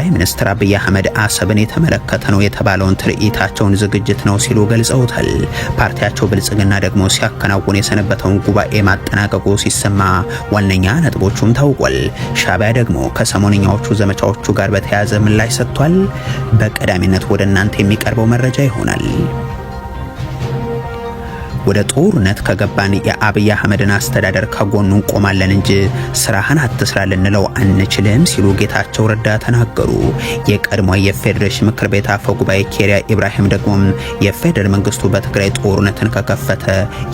ጠቅላይ ሚኒስትር አብይ አህመድ አሰብን የተመለከተ ነው የተባለውን ትርኢታቸውን ዝግጅት ነው ሲሉ ገልጸውታል። ፓርቲያቸው ብልጽግና ደግሞ ሲያከናውን የሰነበተውን ጉባኤ ማጠናቀቁ ሲሰማ ዋነኛ ነጥቦቹም ታውቋል። ሻዕቢያ ደግሞ ከሰሞንኛዎቹ ዘመቻዎቹ ጋር በተያያዘ ምላሽ ሰጥቷል። በቀዳሚነት ወደ እናንተ የሚቀርበው መረጃ ይሆናል። ወደ ጦርነት ከገባን የአብይ አህመድን አስተዳደር ከጎኑ እንቆማለን እንጂ ስራህን አትስራ ልንለው አንችልም ሲሉ ጌታቸው ረዳ ተናገሩ። የቀድሞ የፌዴሬሽን ምክር ቤት አፈ ጉባኤ ኬሪያ ኢብራሂም ደግሞ የፌደራል መንግስቱ በትግራይ ጦርነትን ከከፈተ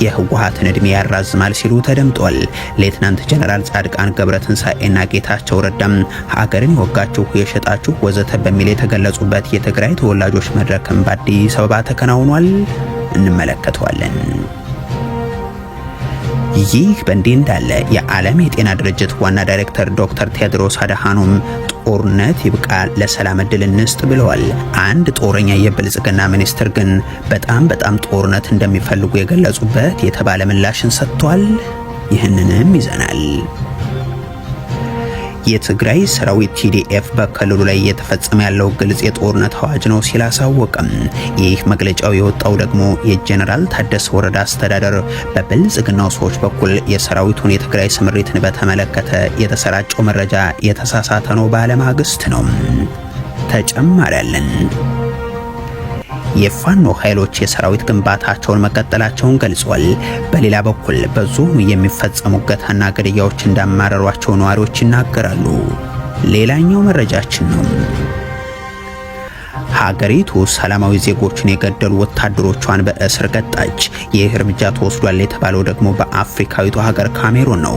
የህወሓትን እድሜ ያራዝማል ሲሉ ተደምጧል። ሌትናንት ጀነራል ጻድቃን ገብረትንሳኤና ጌታቸው ረዳም ሀገርን የወጋችሁ የሸጣችሁ ወዘተ በሚል የተገለጹበት የትግራይ ተወላጆች መድረክም በአዲስ አበባ ተከናውኗል። እንመለከተዋለን። ይህ በእንዲህ እንዳለ የዓለም የጤና ድርጅት ዋና ዳይሬክተር ዶክተር ቴድሮስ አድሃኖም ጦርነት ይብቃ፣ ለሰላም እድል እንስጥ ብለዋል። አንድ ጦረኛ የብልጽግና ሚኒስትር ግን በጣም ጦርነት እንደሚፈልጉ የገለጹበት የተባለ ምላሽን ሰጥቷል። ይህንንም ይዘናል። የትግራይ ሰራዊት ቲዲኤፍ በክልሉ ላይ እየተፈጸመ ያለው ግልጽ የጦርነት አዋጅ ነው ሲል አሳወቀም። ይህ መግለጫው የወጣው ደግሞ የጀነራል ታደሰ ወረዳ አስተዳደር በብልጽግናው ሰዎች በኩል የሰራዊቱን የትግራይ ስምሪትን በተመለከተ የተሰራጨው መረጃ የተሳሳተ ነው ባለማግስት ነው። ተጨማሪ ያለን የፋኖ ኃይሎች የሰራዊት ግንባታቸውን መቀጠላቸውን ገልጿል። በሌላ በኩል በዞኑ የሚፈጸሙ እገታና ግድያዎች እንዳማረሯቸው ነዋሪዎች ይናገራሉ። ሌላኛው መረጃችን ነው። ሀገሪቱ ሰላማዊ ዜጎችን የገደሉ ወታደሮቿን በእስር ቀጣች። ይህ እርምጃ ተወስዷል የተባለው ደግሞ በአፍሪካዊቱ ሀገር ካሜሩን ነው።